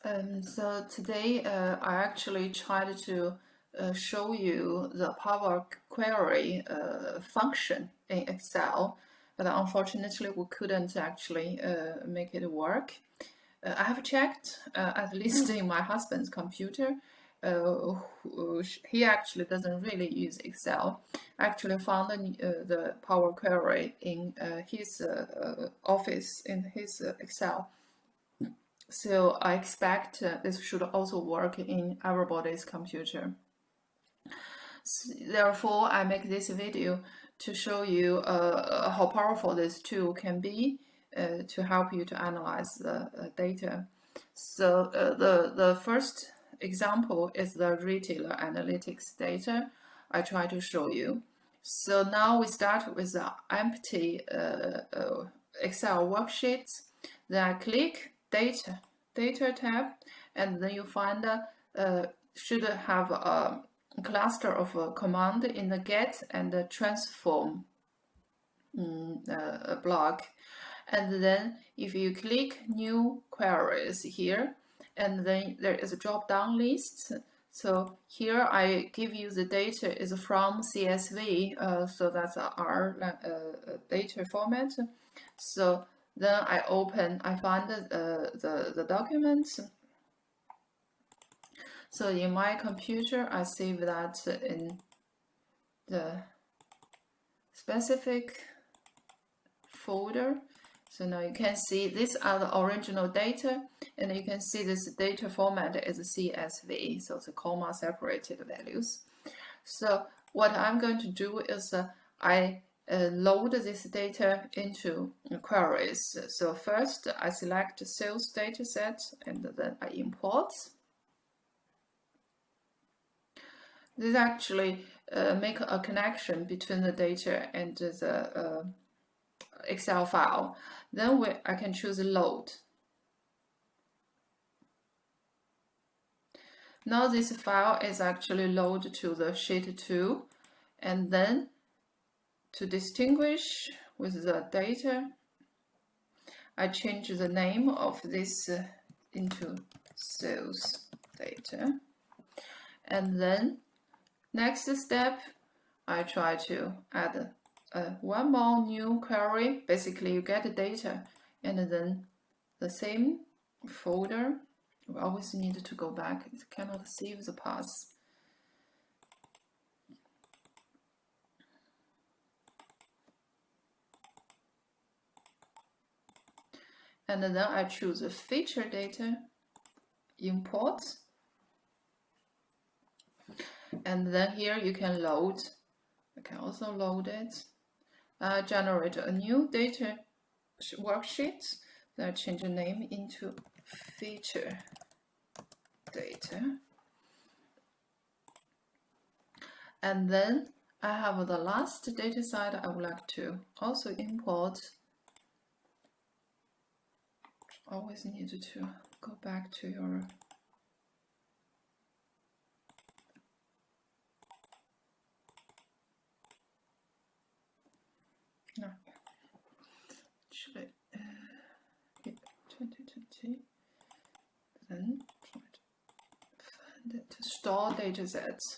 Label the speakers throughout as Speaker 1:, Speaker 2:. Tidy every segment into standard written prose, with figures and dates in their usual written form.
Speaker 1: So today I actually tried to show you the Power Query function in Excel, but unfortunately we couldn't actually make it work. I have checked, at least in my husband's computer, he actually doesn't really use Excel. I actually found the Power Query in his office, in his Excel. So I expect this should also work in everybody's computer. Therefore, I make this video to show you how powerful this tool can be to help you to analyze the data. So the first example is the retailer analytics data I try to show you. So now we start with the empty Excel worksheet. Then I click Data tab, and then you find should have a cluster of a command in the get and the transform block. And then if you click new queries here, and then there is a drop down list. So here I give you the data is from CSV, so that's our data format. So then I find the documents. So in my computer, I save that in the specific folder. So now you can see these are the original data, and you can see this data format is CSV, so it's a comma separated values. So what I'm going to do is I load this data into queries. So first I select sales dataset, and then I import. This actually make a connection between the data and the Excel file. Then I can choose load. Now this file is actually loaded to the sheet 2, and then to distinguish with the data, I change the name of this into sales data. And then next step, I try to add one more new query. Basically, you get the data, and then the same folder. We always need to go back. It cannot save the path. And then I choose the feature data, import. And then here you can load. I can also load it. Generate a new data worksheet. Then I change the name into feature data. And then I have the last data set I would like to also import. Always need to go back to your actually 2020. Then try to find it to store data sets.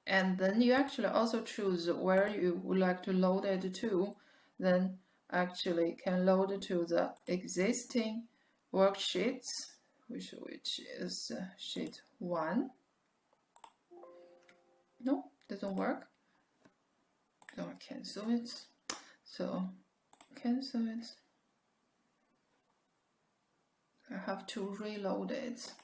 Speaker 1: And then you actually also choose where you would like to load it to. Then actually can load it to the existing worksheets, which is sheet 1. No, doesn't work. So I cancel it. So cancel it. I have to reload it.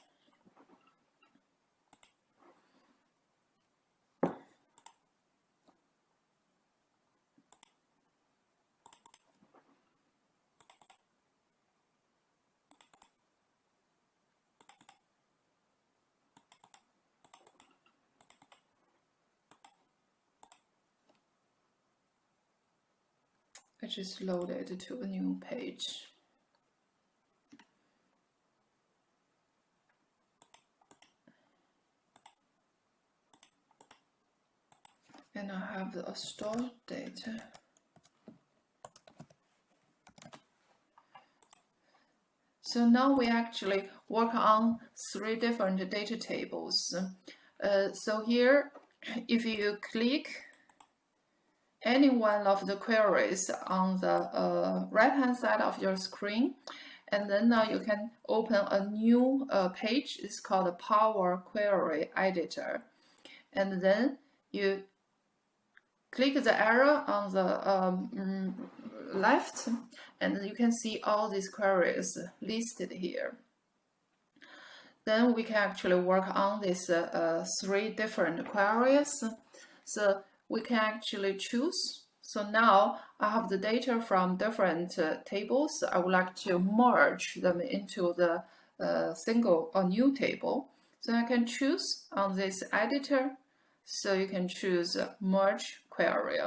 Speaker 1: I just loaded it to a new page. And I have the stored data. So now we actually work on 3 different data tables. So here, if you click any one of the queries on the right-hand side of your screen, and then now you can open a new page. It's called a Power Query Editor. And then you click the arrow on the left, and you can see all these queries listed here. Then we can actually work on these 3 different queries. So we can actually choose. So now I have the data from different tables. I would like to merge them into the single or new table. So I can choose on this editor. So you can choose merge query.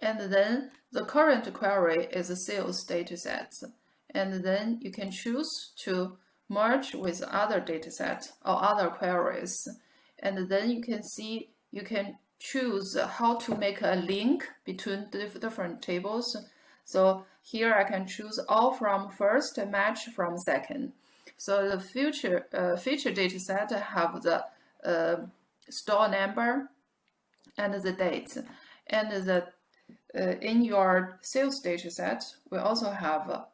Speaker 1: And then the current query is a sales dataset. And then you can choose to merge with other datasets or other queries. And then you can see, you can choose how to make a link between different tables. So here I can choose all from first, match from second. So the feature dataset have the store number and the date. And the in your sales dataset, we also have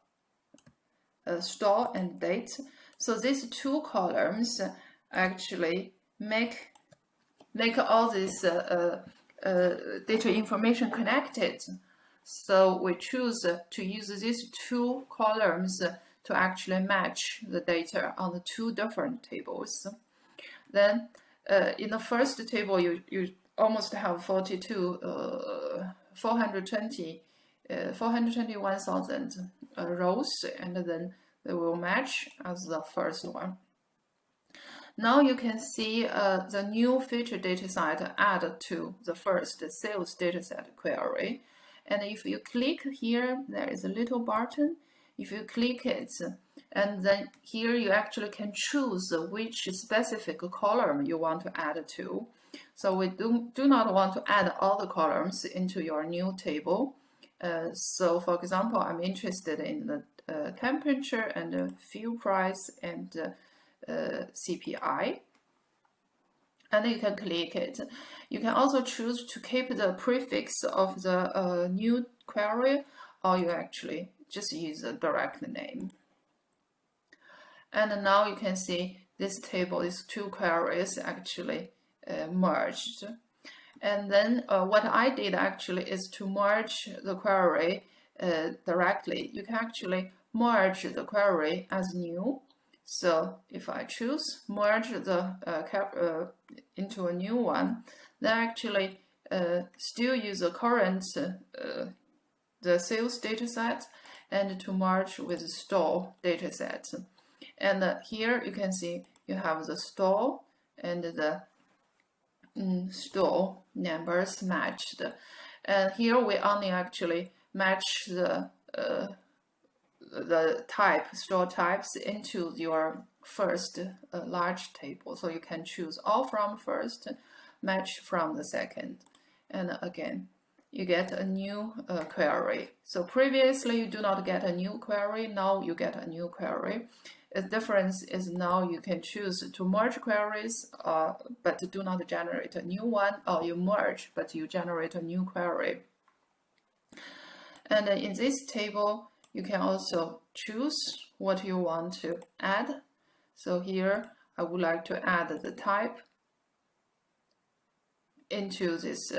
Speaker 1: a store and date. So these 2 columns actually make all this data information connected. So we choose to use these 2 columns to actually match the data on the 2 different tables. Then in the first table, you almost have 421,000 rows, and then they will match as the first one. Now you can see the new feature dataset added to the first sales dataset query. And if you click here, there is a little button. If you click it, and then here you actually can choose which specific column you want to add to. So we do not want to add all the columns into your new table. So for example, I'm interested in the temperature and the fuel price and CPI. And you can click it. You can also choose to keep the prefix of the new query, or you actually just use the direct name. And now you can see this table, these 2 queries actually merged. And then what I did actually is to merge the query directly. You can actually merge the query as new. So if I choose merge the into a new one, then actually still use the current the sales dataset and to merge with the store dataset. And here you can see you have the store and the store numbers matched. And here we only actually match the store types into your first large table. So you can choose all from first, match from the second. And again, you get a new query. So previously you do not get a new query, now you get a new query. The difference is now you can choose to merge queries, but do not generate a new one, or you merge, but you generate a new query. And in this table, you can also choose what you want to add. So here, I would like to add the type into this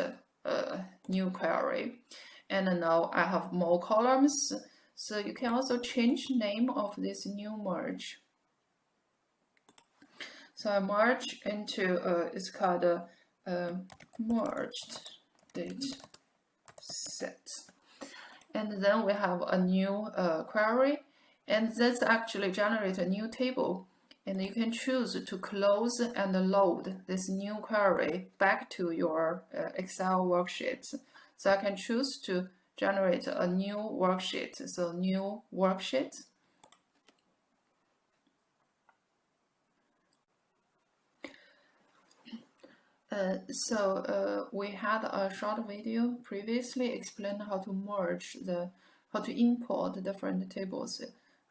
Speaker 1: new query. And now I have more columns. So you can also change name of this new merge. So I merge into, it's called a merged date set. And then we have a new query, and this actually generates a new table. And you can choose to close and load this new query back to your Excel worksheet. So I can choose to generate a new worksheet. So new worksheet. We had a short video previously explaining how to merge the how to import different tables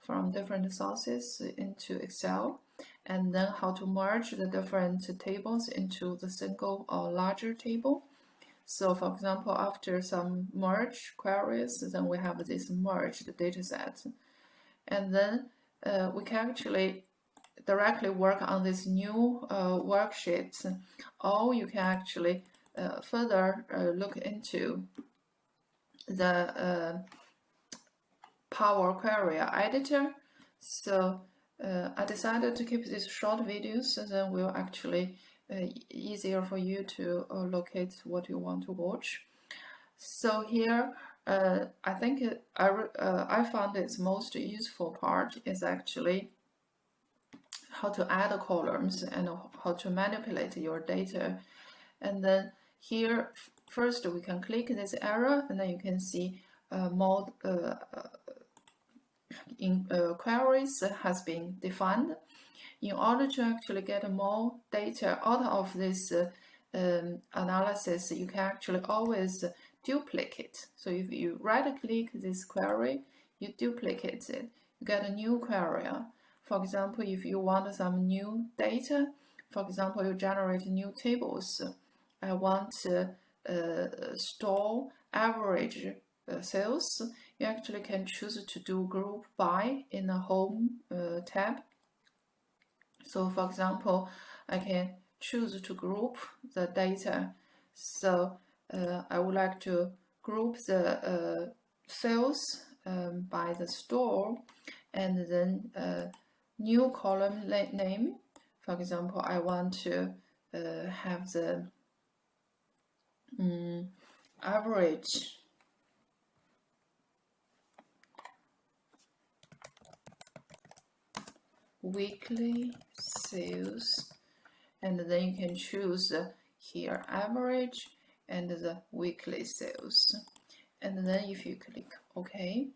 Speaker 1: from different sources into Excel, and then how to merge the different tables into the single or larger table. So for example, after some merge queries, then we have this merged data set. And then we can actually directly work on this new worksheet, or you can actually further look into the Power Query editor. So I decided to keep these short videos, so then we'll actually easier for you to locate what you want to watch. So here, I think I found its most useful part is actually how to add columns and how to manipulate your data. And then here, first we can click this arrow, and then you can see more queries has been defined. In order to actually get more data out of this analysis, you can actually always duplicate. So if you right-click this query, you duplicate it, you get a new query. For example, if you want some new data, for example, you generate new tables. I want to store average sales. You actually can choose to do group by in the home tab. So for example, I can choose to group the data. So I would like to group the sales by the store, and then new column name. For example, I want to have the average weekly sales, and then you can choose here average and the weekly sales, and then if you click OK,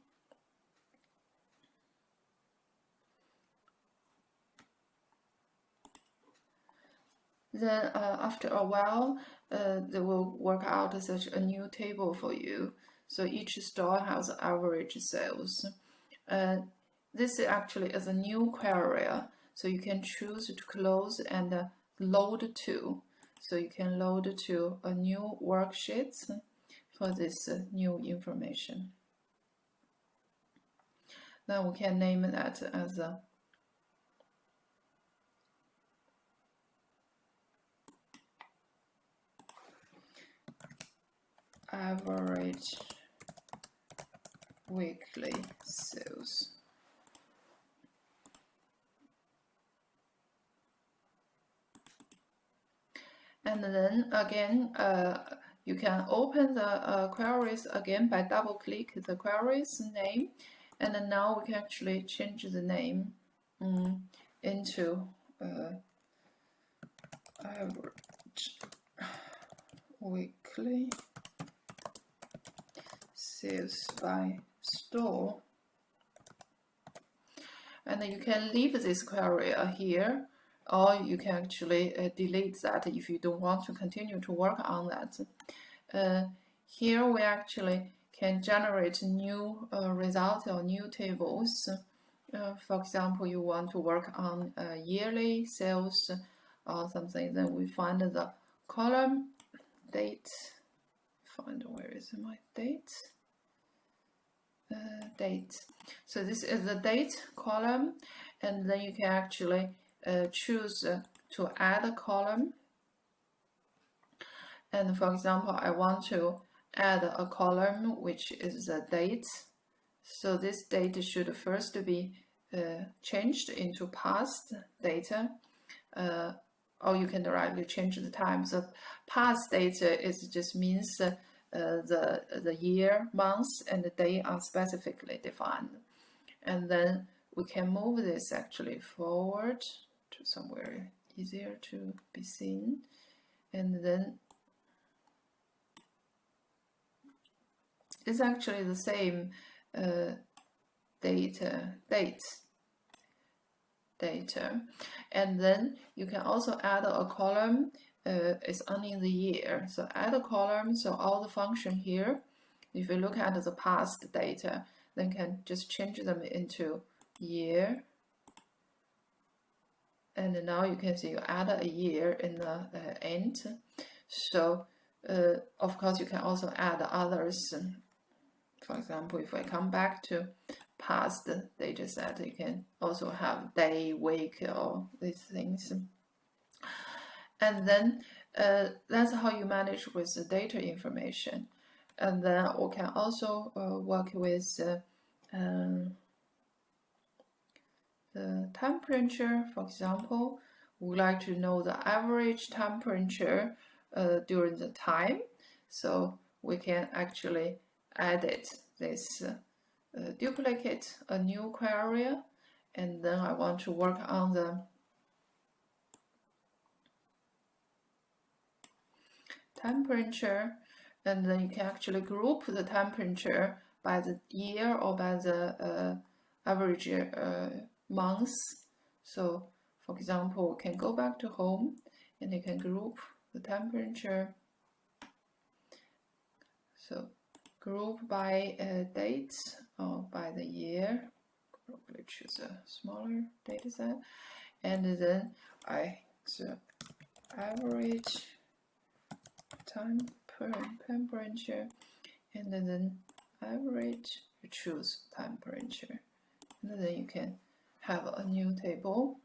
Speaker 1: then after a while they will work out such a new table for you. So each store has average sales. This actually is a new query, so you can choose to close and load to. So you can load to a new worksheet for this new information. Then we can name that as a average weekly sales. And then again, you can open the queries again by double-click the queries name, and then now we can actually change the name into average weekly sales by store. And then you can leave this query here, or you can actually delete that if you don't want to continue to work on that. Here we actually can generate new results or new tables. For example, you want to work on yearly sales or something, then we find the column date. Find where is my date? Date. So this is the date column, and then you can actually choose to add a column. And for example, I want to add a column which is the date. So this date should first be changed into past data, or you can directly change the time. So past data is just means the year, months, and the day are specifically defined. And then we can move this actually forward to somewhere easier to be seen, and then it's actually the same data, and then you can also add a column. It's only in the year, so add a column. So all the function here, if you look at the past data, then can just change them into year. And now you can see you add a year in the end. So of course you can also add others. For example, if I come back to past data set, you can also have day, week, or these things. And then that's how you manage with the data information. And then we can also work with the temperature. For example, we would like to know the average temperature during the time. So we can actually edit this duplicate a new query, and then I want to work on the temperature, and then you can actually group the temperature by the year or by the average months. So for example, we can go back to home and you can group the temperature. So group by date or by the year. Probably choose a smaller data set, and then the average temperature, and then average, you choose temperature, and then you can have a new table.